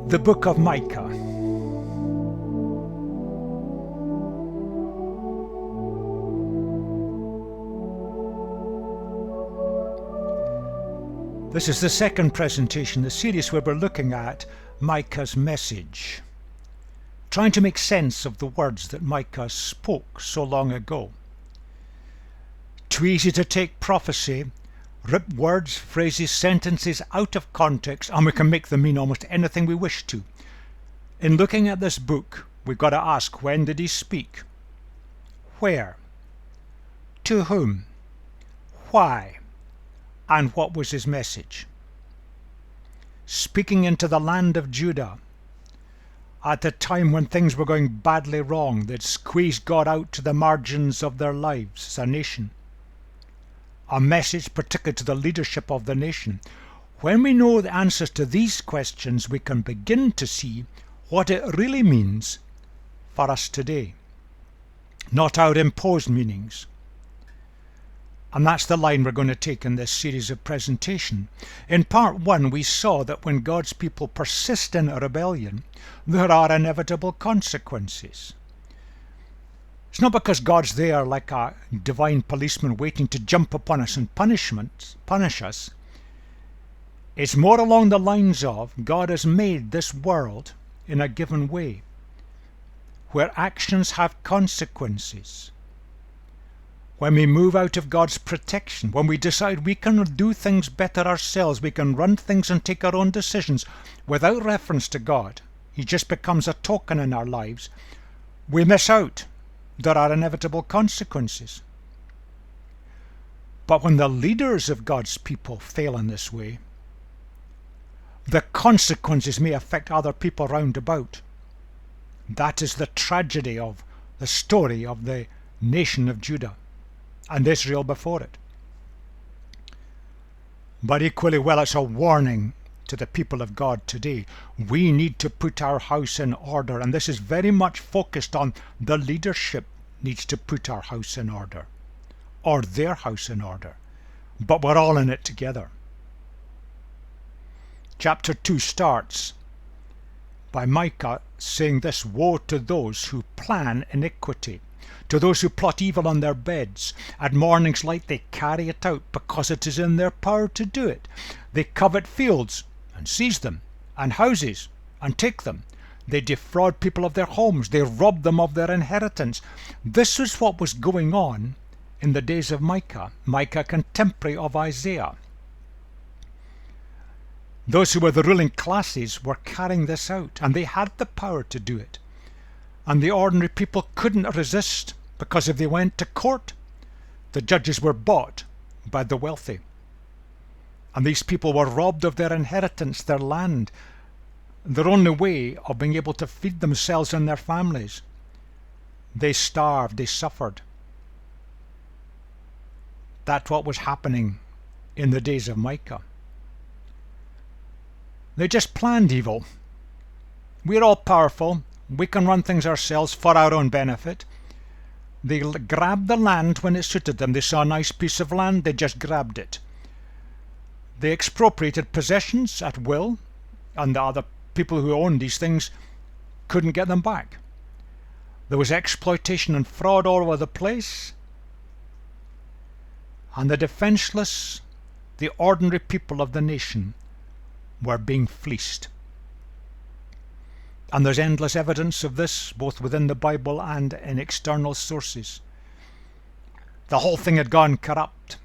The book of Micah. This is the second presentation in the series where we're looking at Micah's message, trying to make sense of the words that Micah spoke so long ago. Too easy to take prophecy, rip words, phrases, sentences out of context, and we can make them mean almost anything we wish to. In looking at this book, we've got to ask, when did he speak? Where? To whom? Why? And what was his message? Speaking into the land of Judah, at a time when things were going badly wrong, they'd squeezed God out to the margins of their lives as a nation. A message particularly to the leadership of the nation. When we know the answers to these questions, we can begin to see what it really means for us today, not our imposed meanings. And that's the line we're going to take in this series of presentation. In part one, we saw that when God's people persist in a rebellion, there are inevitable consequences. It's not because God's there like a divine policeman waiting to jump upon us and punish us. It's more along the lines of God has made this world in a given way, where actions have consequences. When we move out of God's protection, when we decide we can do things better ourselves, we can run things and take our own decisions without reference to God, He just becomes a token in our lives, we miss out. There are inevitable consequences. But when the leaders of God's people fail in this way, the consequences may affect other people round about. That is the tragedy of the story of the nation of Judah and Israel before it. But equally well, it's a warning to the people of God today. We need to put our house in order, and this is very much focused on the leadership needs to put our house in order, or their house in order. But we're all in it together. Chapter 2 starts by Micah saying this: Woe to those who plan iniquity, to those who plot evil on their beds. At morning's light they carry it out, because it is in their power to do it. They covet fields and seize them, and houses and take them. They defraud people of their homes. They rob them of their inheritance. This is what was going on in the days of Micah, contemporary of Isaiah. Those who were the ruling classes were carrying this out, and they had the power to do it. And the ordinary people couldn't resist, because if they went to court, the judges were bought by the wealthy. And these people were robbed of their inheritance, their land, their only way of being able to feed themselves and their families. They starved, they suffered. That's what was happening in the days of Micah. They just planned evil. We're all powerful. We can run things ourselves for our own benefit. They grabbed the land when it suited them. They saw a nice piece of land, they just grabbed it. They expropriated possessions at will, and the other people who owned these things couldn't get them back. There was exploitation and fraud all over the place, and the defenseless, the ordinary people of the nation, were being fleeced. And there's endless evidence of this, both within the Bible and in external sources. The whole thing had gone corrupt.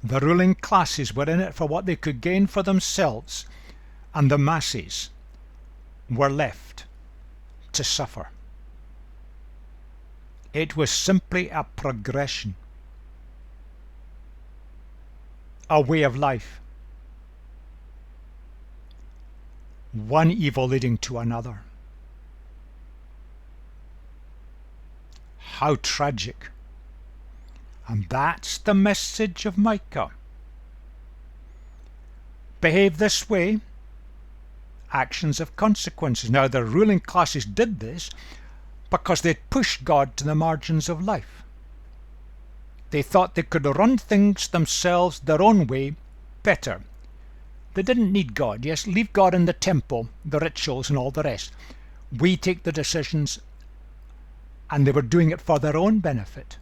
The ruling classes were in it for what they could gain for themselves, and the masses were left to suffer. It was simply a progression, a way of life, one evil leading to another. How tragic. And that's the message of Micah. Behave this way, actions have consequences. Now, the ruling classes did this because they'd pushed God to the margins of life. They thought they could run things themselves their own way better. They didn't need God. Yes, leave God in the temple, the rituals and all the rest. We take the decisions, and they were doing it for their own benefit.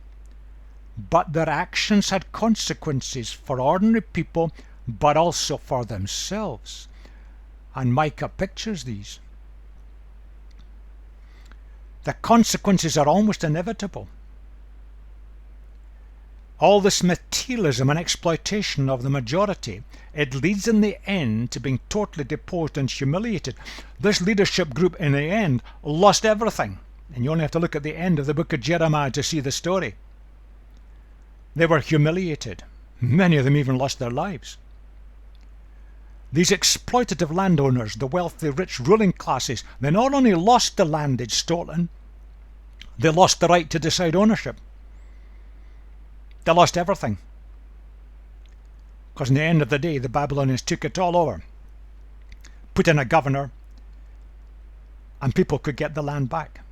But their actions had consequences for ordinary people, but also for themselves. And Micah pictures these. The consequences are almost inevitable. All this materialism and exploitation of the majority, it leads in the end to being totally deposed and humiliated. This leadership group in the end lost everything. And you only have to look at the end of the book of Jeremiah to see the story. They were humiliated. Many of them even lost their lives. These exploitative landowners, the wealthy, rich ruling classes, they not only lost the land they'd stolen, they lost the right to decide ownership. They lost everything. Because in the end of the day, the Babylonians took it all over, put in a governor, and people could get the land back.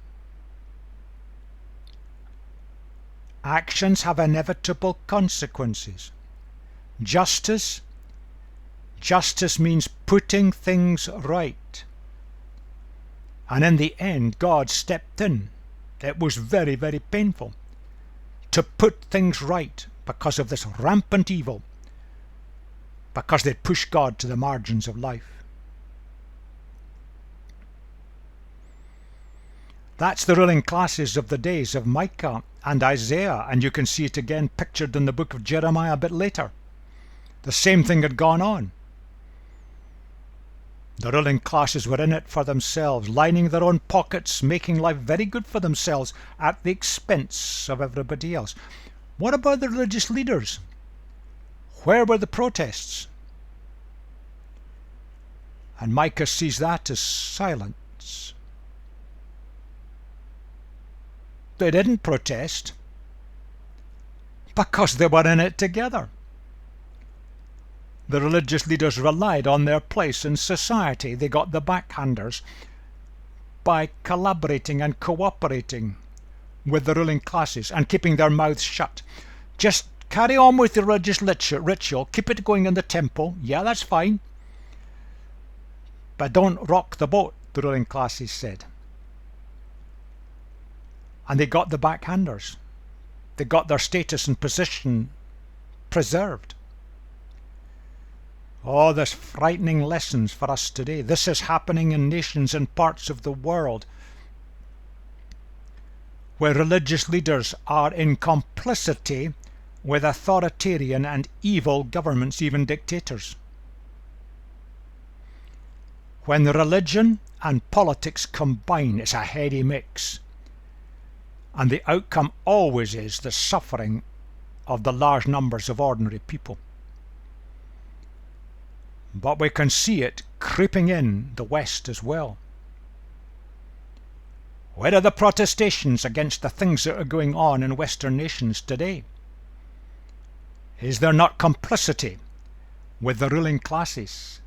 Actions have inevitable consequences. Justice means putting things right. And in the end, God stepped in. It was very, very painful to put things right because of this rampant evil, because they'd pushed God to the margins of life. That's the ruling classes of the days of Micah and Isaiah, and you can see it again pictured in the book of Jeremiah a bit later. The same thing had gone on. The ruling classes were in it for themselves, lining their own pockets, making life very good for themselves at the expense of everybody else. What about the religious leaders? Where were the protests? And Micah sees that as silence. They didn't protest because they were in it together. The religious leaders relied on their place in society. They got the backhanders by collaborating and cooperating with the ruling classes and keeping their mouths shut. Just carry on with the religious ritual, keep it going in the temple, yeah, that's fine. But don't rock the boat, the ruling classes said. And they got the backhanders. They got their status and position preserved. Oh, there's frightening lessons for us today. This is happening in nations and parts of the world where religious leaders are in complicity with authoritarian and evil governments, even dictators. When religion and politics combine, it's a heady mix. And the outcome always is the suffering of the large numbers of ordinary people. But we can see it creeping in the West as well. Where are the protestations against the things that are going on in Western nations today? Is there not complicity with the ruling classes?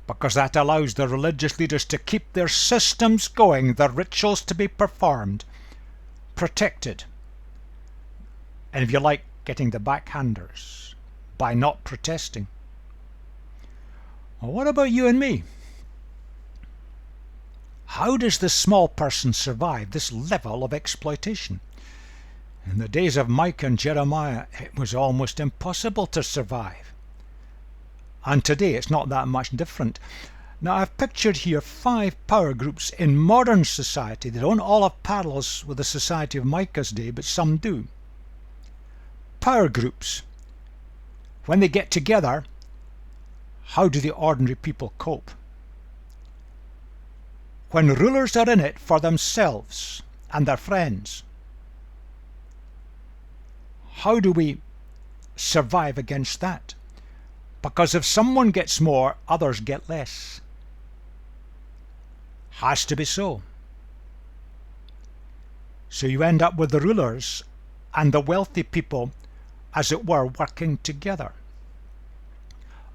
Because that allows the religious leaders to keep their systems going, their rituals to be performed, protected. And if you like, getting the backhanders by not protesting. Well, what about you and me? How does the small person survive this level of exploitation? In the days of Micah and Jeremiah, it was almost impossible to survive. And today it's not that much different. Now I've pictured here 5 power groups in modern society. They don't all have parallels with the society of Micah's day, but some do. Power groups. When they get together, how do the ordinary people cope? When rulers are in it for themselves and their friends, how do we survive against that? Because if someone gets more, others get less. Has to be so. So you end up with the rulers and the wealthy people, as it were, working together.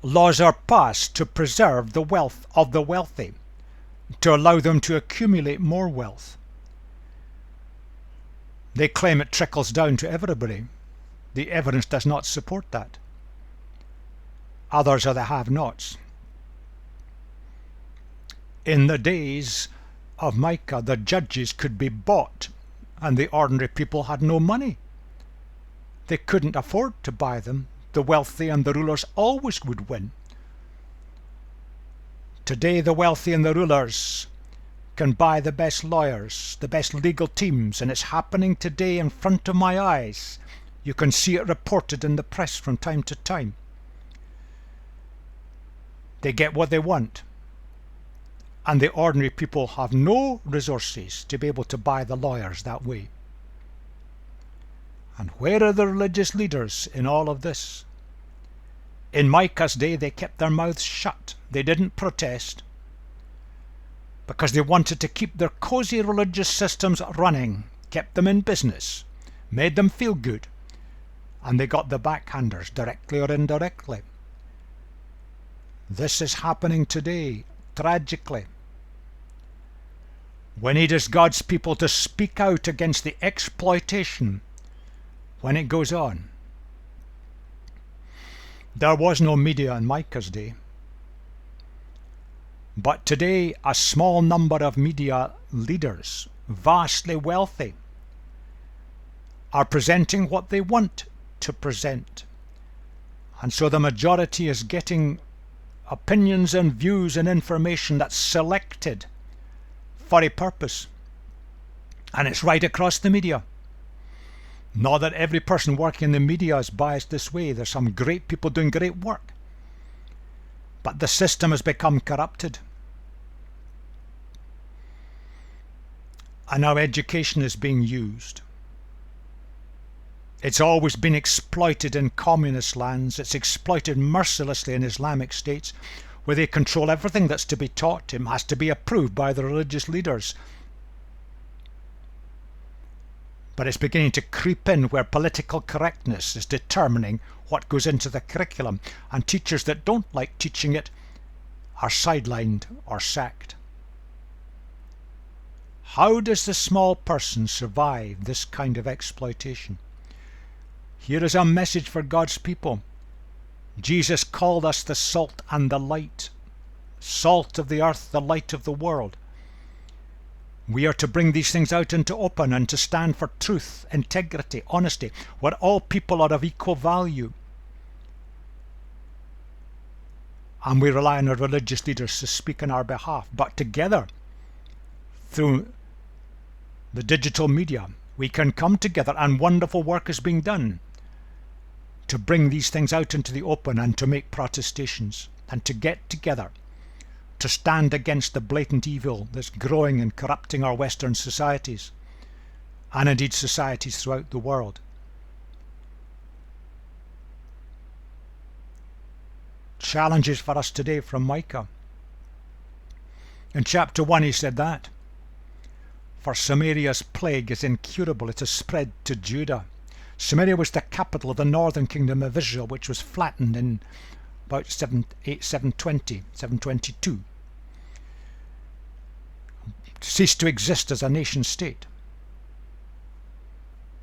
Laws are passed to preserve the wealth of the wealthy, to allow them to accumulate more wealth. They claim it trickles down to everybody. The evidence does not support that. Others are the have-nots. In the days of Micah, the judges could be bought, and the ordinary people had no money. They couldn't afford to buy them. The wealthy and the rulers always would win. Today, the wealthy and the rulers can buy the best lawyers, the best legal teams, and it's happening today in front of my eyes. You can see it reported in the press from time to time. They get what they want, and the ordinary people have no resources to be able to buy the lawyers that way. And where are the religious leaders in all of this? In Micah's day, they kept their mouths shut. They didn't protest because they wanted to keep their cozy religious systems running, kept them in business, made them feel good, and they got the backhanders, directly or indirectly. This is happening today, tragically. We need as God's people to speak out against the exploitation when it goes on. There was no media in Micah's day. But today, a small number of media leaders, vastly wealthy, are presenting what they want to present. And so the majority is getting opinions and views and information that's selected for a purpose. And it's right across the media. Not that every person working in the media is biased this way. There's some great people doing great work. But the system has become corrupted. And our education is being used. It's always been exploited in communist lands. It's exploited mercilessly in Islamic states, where they control everything that's to be taught. It has to be approved by the religious leaders. But it's beginning to creep in where political correctness is determining what goes into the curriculum, and teachers that don't like teaching it are sidelined or sacked. How does the small person survive this kind of exploitation? Here is a message for God's people. Jesus called us the salt and the light. Salt of the earth, the light of the world. We are to bring these things out into open and to stand for truth, integrity, honesty, where all people are of equal value. And we rely on our religious leaders to speak on our behalf. But together, through the digital media, we can come together, and wonderful work is being done to bring these things out into the open and to make protestations and to get together to stand against the blatant evil that's growing and corrupting our Western societies, and indeed societies throughout the world. Challenges for us today from Micah. In chapter 1 he said that, "For Samaria's plague is incurable, it has spread to Judah." Samaria was the capital of the northern kingdom of Israel, which was flattened in about 722. Ceased to exist as a nation state.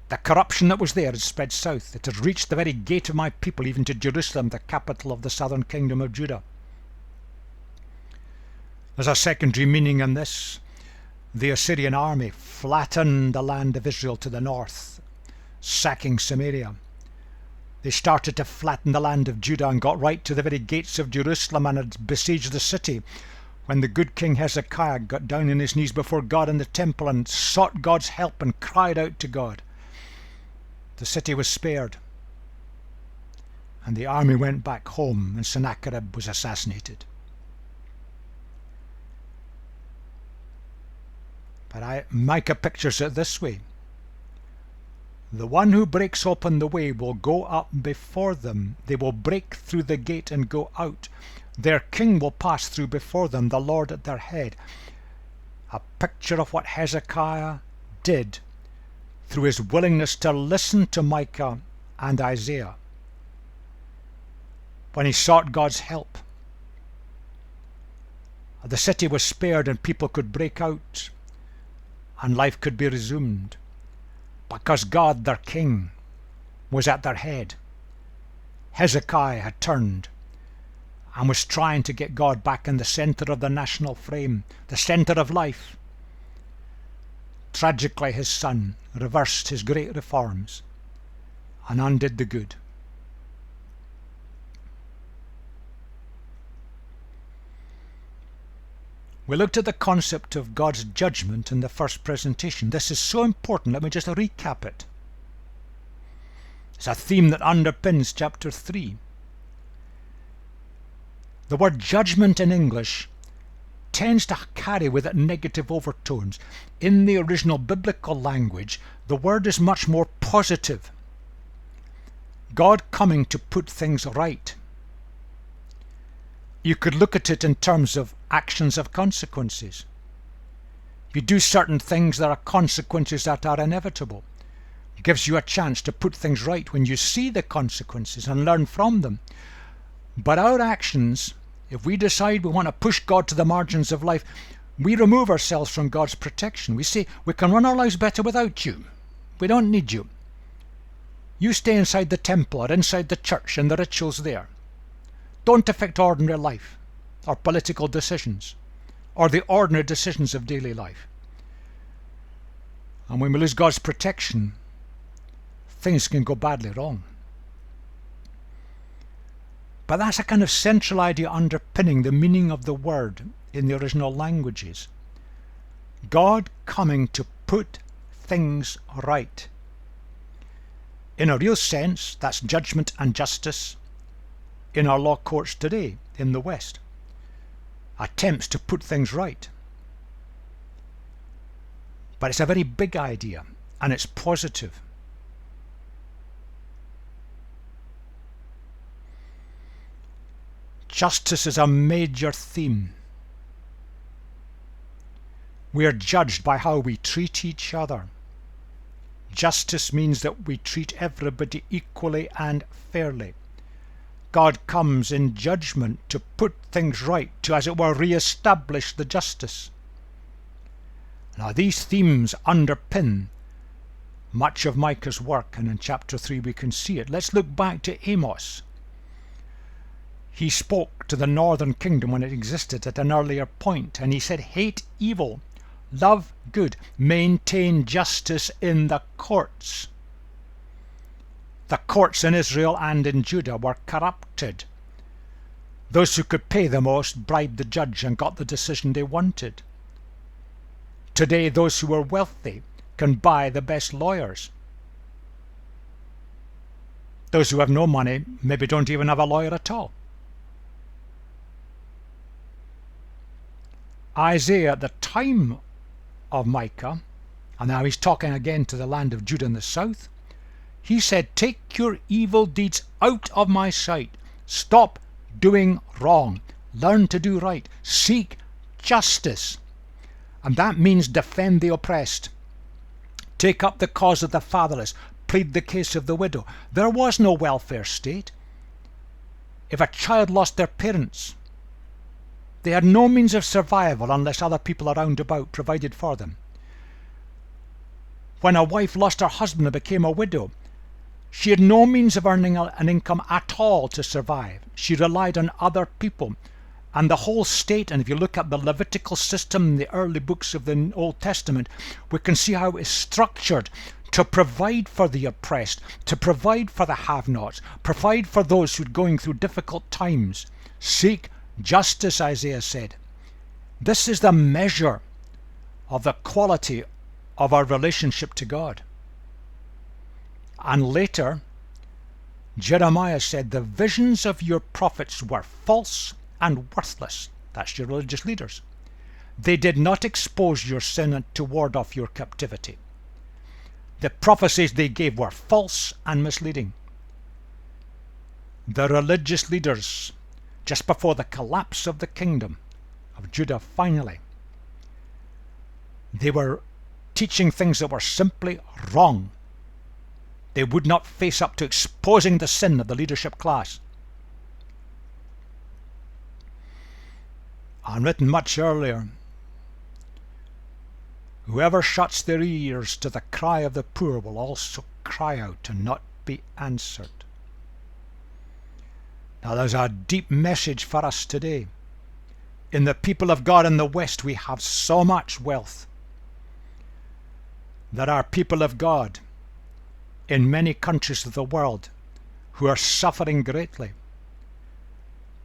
The corruption that was there had spread south. It had reached the very gate of my people, even to Jerusalem, the capital of the southern kingdom of Judah. There's a secondary meaning in this. The Assyrian army flattened the land of Israel to the north, sacking Samaria. They started to flatten the land of Judah and got right to the very gates of Jerusalem and had besieged the city, when the good King Hezekiah got down on his knees before God in the temple and sought God's help and cried out to God. The city was spared, and the army went back home, and Sennacherib was assassinated. But Micah pictures it this way. The one who breaks open the way will go up before them. They will break through the gate and go out. Their king will pass through before them, the Lord at their head. A picture of what Hezekiah did through his willingness to listen to Micah and Isaiah when he sought God's help. The city was spared and people could break out and life could be resumed, because God, their king, was at their head. Hezekiah had turned and was trying to get God back in the centre of the national frame, the centre of life. Tragically, his son reversed his great reforms and undid the good. We looked at the concept of God's judgment in the first presentation. This is so important. Let me just recap it. It's a theme that underpins chapter 3. The word judgment in English tends to carry with it negative overtones. In the original biblical language, the word is much more positive. God coming to put things right. You could look at it in terms of actions have consequences. You do certain things, there are consequences that are inevitable. It gives you a chance to put things right when you see the consequences and learn from them. But our actions, if we decide we want to push God to the margins of life, we remove ourselves from God's protection. We say, we can run our lives better without you. We don't need you. You stay inside the temple or inside the church and the rituals there. Don't affect ordinary life or political decisions or the ordinary decisions of daily life. And when we lose God's protection, things can go badly wrong. But that's a kind of central idea underpinning the meaning of the word in the original languages. God coming to put things right. In a real sense, that's judgment and justice in our law courts today in the West. Attempts to put things right. But it's a very big idea, and it's positive. Justice is a major theme. We are judged by how we treat each other. Justice means that we treat everybody equally and fairly. God comes in judgment to put things right, to, as it were, re-establish the justice. Now these themes underpin much of Micah's work, and in chapter 3 we can see it. Let's look back to Amos. He spoke to the northern kingdom when it existed at an earlier point, and he said, hate evil, love good, maintain justice in the courts. The courts in Israel and in Judah were corrupted. Those who could pay the most bribed the judge and got the decision they wanted. Today, those who are wealthy can buy the best lawyers. Those who have no money maybe don't even have a lawyer at all. Isaiah at the time of Micah, and now he's talking again to the land of Judah in the south, he said, take your evil deeds out of my sight. Stop doing wrong. Learn to do right. Seek justice. And that means defend the oppressed. Take up the cause of the fatherless. Plead the case of the widow. There was no welfare state. If a child lost their parents, they had no means of survival unless other people around about provided for them. When a wife lost her husband and became a widow, she had no means of earning an income at all to survive. She relied on other people. And the whole state, and if you look at the Levitical system in the early books of the Old Testament, we can see how it is structured to provide for the oppressed, to provide for the have-nots, provide for those who are going through difficult times. Seek justice, Isaiah said. This is the measure of the quality of our relationship to God. And later, Jeremiah said, the visions of your prophets were false and worthless. That's your religious leaders. They did not expose your sin to ward off your captivity. The prophecies they gave were false and misleading. The religious leaders, just before the collapse of the kingdom of Judah finally, they were teaching things that were simply wrong. They would not face up to exposing the sin of the leadership class. And written much earlier, whoever shuts their ears to the cry of the poor will also cry out and not be answered. Now there's a deep message for us today. In the people of God in the West, we have so much wealth. There are people of God in many countries of the world who are suffering greatly.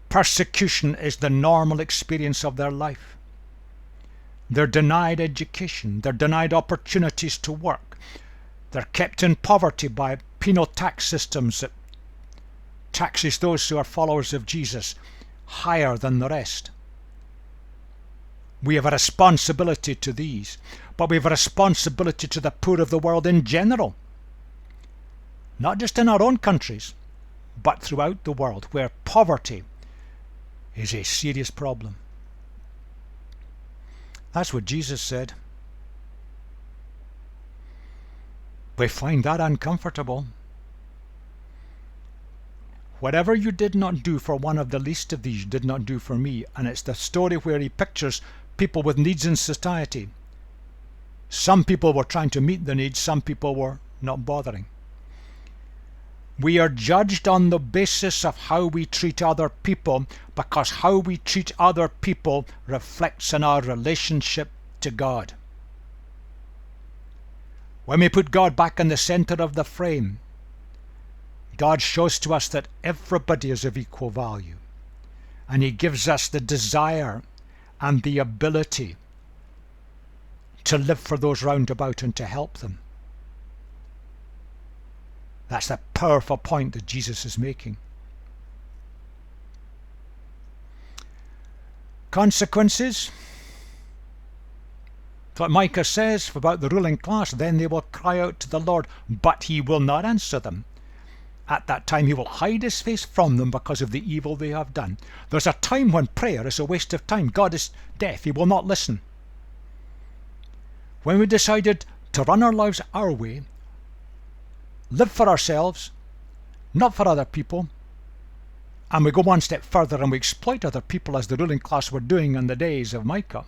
Persecution is the normal experience of their life. They're denied education. They're denied opportunities to work. They're kept in poverty by penal tax systems that taxes those who are followers of Jesus higher than the rest. We have a responsibility to these, but we have a responsibility to the poor of the world in general. Not just in our own countries, but throughout the world, where poverty is a serious problem. That's what Jesus said. We find that uncomfortable. Whatever you did not do for one of the least of these, you did not do for me. And it's the story where he pictures people with needs in society. Some people were trying to meet the needs, some people were not bothering. We are judged on the basis of how we treat other people, because how we treat other people reflects on our relationship to God. When we put God back in the center of the frame, God shows to us that everybody is of equal value, and he gives us the desire and the ability to live for those round about and to help them. That's the powerful point that Jesus is making. Consequences. What Micah says about the ruling class, then they will cry out to the Lord, but he will not answer them. At that time he will hide his face from them because of the evil they have done. There's a time when prayer is a waste of time. God is deaf. He will not listen. When we decided to run our lives our way, live for ourselves, not for other people, and we go one step further and we exploit other people as the ruling class were doing in the days of Micah,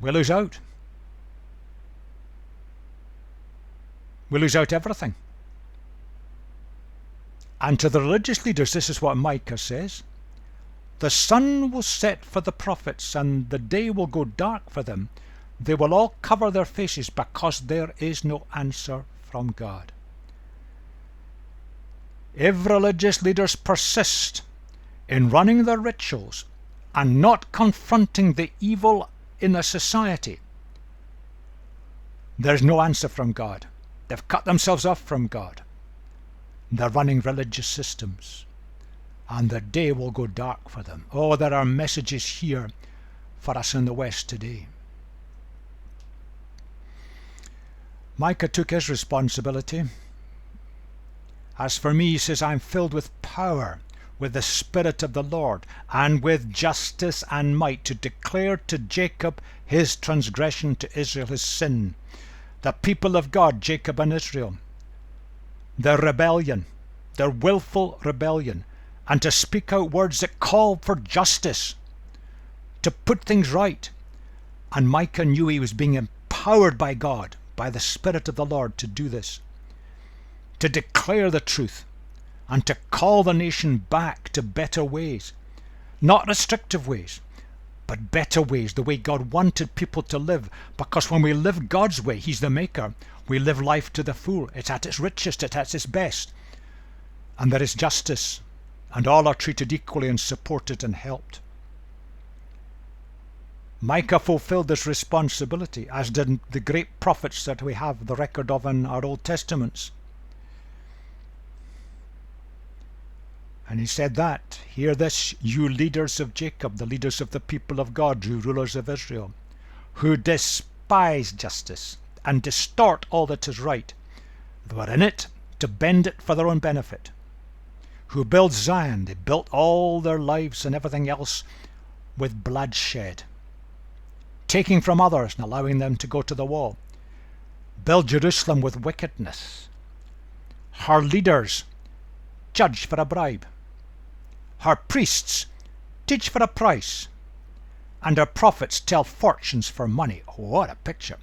we lose out. We lose out everything. And to the religious leaders, this is what Micah says: the sun will set for the prophets, and the day will go dark for them. They will all cover their faces because there is no answer from God. If religious leaders persist in running their rituals and not confronting the evil in the society, there's no answer from God. They've cut themselves off from God. They're running religious systems, and the day will go dark for them. Oh, there are messages here for us in the West today. Micah took his responsibility. As for me, he says, I'm filled with power, with the Spirit of the Lord, and with justice and might, to declare to Jacob his transgression, to Israel his sin. The people of God, Jacob and Israel, their rebellion, their willful rebellion, and to speak out words that call for justice, to put things right. And Micah knew he was being empowered by God, by the Spirit of the Lord, to do this, to declare the truth, and to call the nation back to better ways, not restrictive ways, but better ways, the way God wanted people to live. Because when we live God's way, he's the maker, we live life to the full. It's at its richest, it's at its best. And there is justice, and all are treated equally and supported and helped. Micah fulfilled this responsibility, as did the great prophets that we have the record of in our Old Testaments. And he said that, hear this, you leaders of Jacob, the leaders of the people of God, you rulers of Israel, who despise justice and distort all that is right. They were in it to bend it for their own benefit. Who built Zion, they built all their lives and everything else with bloodshed, taking from others and allowing them to go to the wall. Build Jerusalem with wickedness. Her leaders judge for a bribe. Her priests teach for a price. And her prophets tell fortunes for money. What a picture.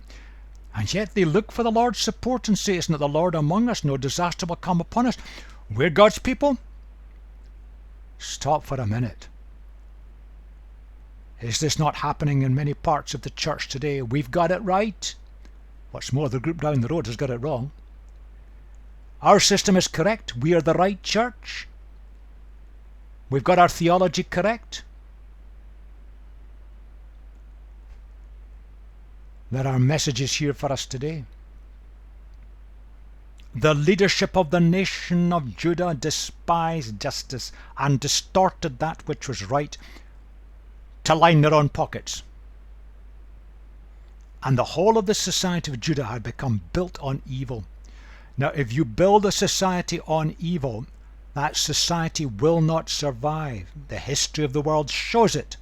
And yet they look for the Lord's support and say, isn't it the Lord among us? No disaster will come upon us. We're God's people. Stop for a minute. Is this not happening in many parts of the church today? We've got it right. What's more, the group down the road has got it wrong. Our system is correct. We are the right church. We've got our theology correct. There are messages here for us today. The leadership of the nation of Judah despised justice and distorted that which was right to line their own pockets. And the whole of the society of Judah had become built on evil. Now, if you build a society on evil, that society will not survive. The history of the world shows it.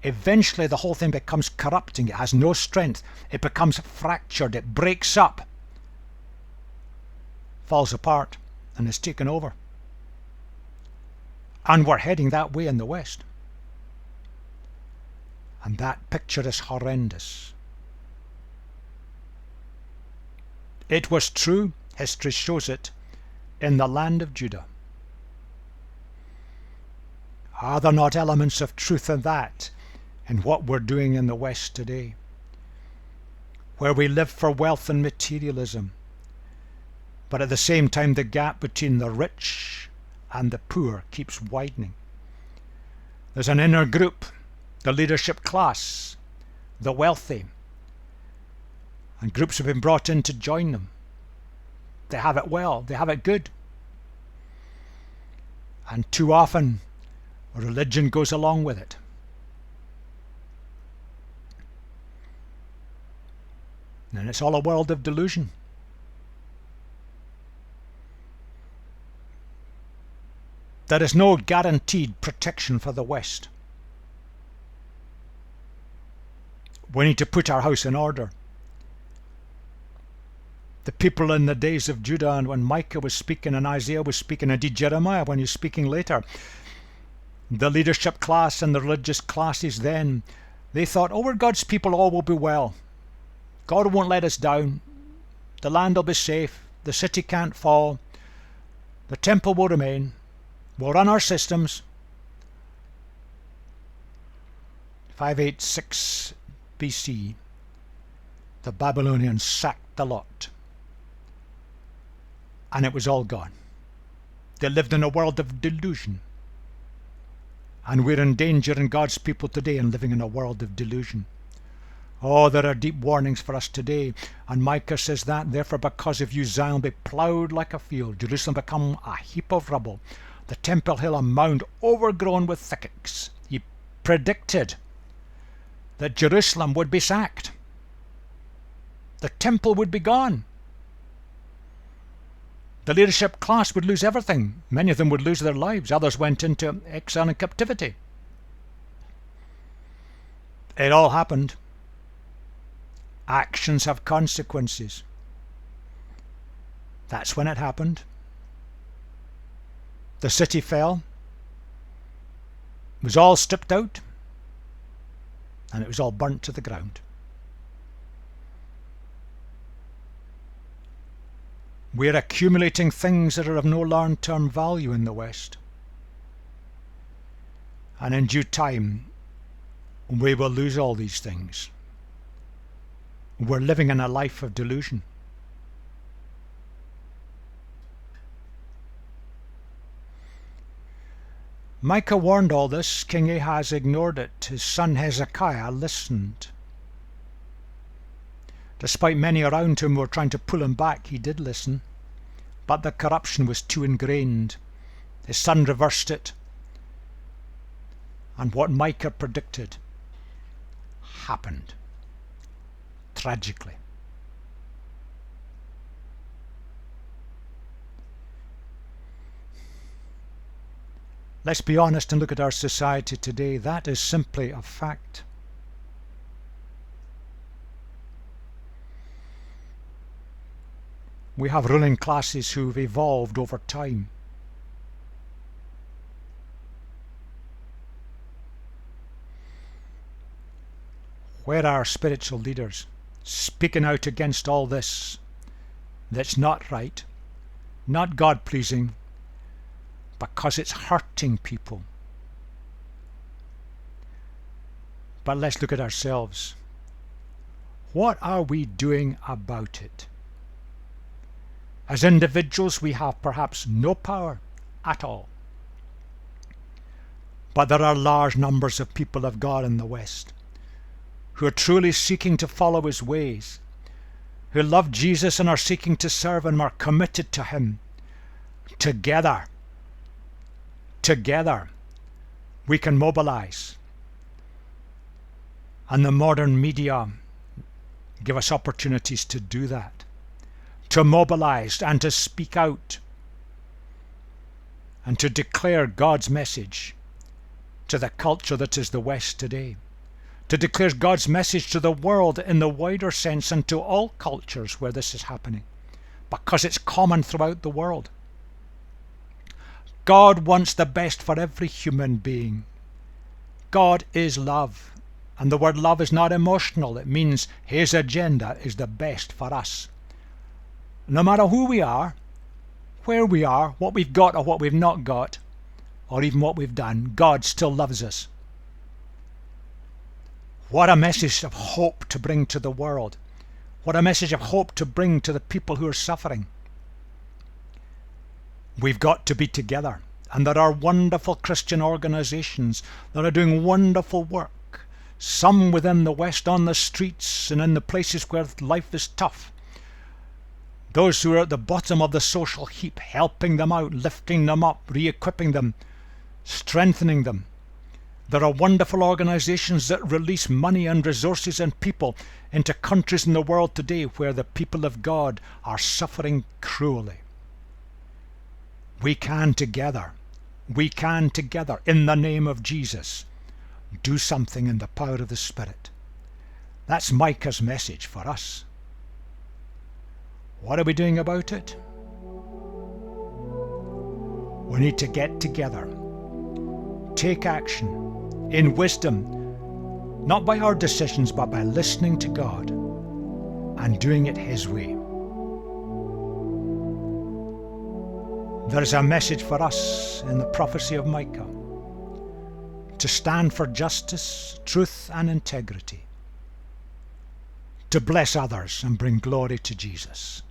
Eventually, the whole thing becomes corrupting. It has no strength. It becomes fractured. It breaks up, falls apart, and is taken over. And we're heading that way in the West. And that picture is horrendous. It was true, history shows it, in the land of Judah. Are there not elements of truth in that, in what we're doing in the West today, where we live for wealth and materialism, but at the same time the gap between the rich and the poor keeps widening? There's an inner group, the leadership class, the wealthy, and groups have been brought in to join them. They have it well, they have it good. And too often, religion goes along with it. And it's all a world of delusion. There is no guaranteed protection for the West. We need to put our house in order. The people in the days of Judah, and when Micah was speaking and Isaiah was speaking, indeed Jeremiah when he's speaking later, the leadership class and the religious classes then, they thought, oh, we're God's people, all will be well. God won't let us down. The land will be safe. The city can't fall. The temple will remain. We'll run our systems. 586 BC, the Babylonians sacked the lot. And it was all gone. They lived in a world of delusion. And we're in danger in God's people today in living in a world of delusion. Oh, there are deep warnings for us today. And Micah says that, therefore, because of you, Zion be ploughed like a field, Jerusalem become a heap of rubble, the Temple Hill a mound overgrown with thickets. He predicted that Jerusalem would be sacked. The temple would be gone. The leadership class would lose everything. Many of them would lose their lives. Others went into exile and captivity. It all happened. Actions have consequences. That's when it happened. The city fell. It was all stripped out. And it was all burnt to the ground. We're accumulating things that are of no long-term value in the West. And in due time, we will lose all these things. We're living in a life of delusion. Micah warned all this. King Ahaz ignored it. His son Hezekiah listened. Despite many around him were trying to pull him back, he did listen. But the corruption was too ingrained. His son reversed it. And what Micah predicted happened. Tragically. Let's be honest and look at our society today. That is simply a fact. We have ruling classes who've evolved over time. Where are spiritual leaders speaking out against all this that's not right, not God-pleasing, because it's hurting people. But let's look at ourselves. What are we doing about it? As individuals, we have perhaps no power at all. But there are large numbers of people of God in the West who are truly seeking to follow his ways, who love Jesus and are seeking to serve him, are committed to him. Together, we can mobilize. And the modern media give us opportunities to do that, to mobilize and to speak out and to declare God's message to the culture that is the West today, to declare God's message to the world in the wider sense and to all cultures where this is happening, because it's common throughout the world. God wants the best for every human being. God is love, and the word love is not emotional. It means his agenda is the best for us. No matter who we are, where we are, what we've got or what we've not got, or even what we've done, God still loves us. What a message of hope to bring to the world. What a message of hope to bring to the people who are suffering. We've got to be together. And there are wonderful Christian organizations that are doing wonderful work. Some within the West on the streets and in the places where life is tough. Those who are at the bottom of the social heap, helping them out, lifting them up, re-equipping them, strengthening them. There are wonderful organizations that release money and resources and people into countries in the world today where the people of God are suffering cruelly. We can together, in the name of Jesus, do something in the power of the Spirit. That's Micah's message for us. What are we doing about it? We need to get together, take action in wisdom, not by our decisions, but by listening to God and doing it his way. There is a message for us in the prophecy of Micah to stand for justice, truth and integrity, to bless others and bring glory to Jesus.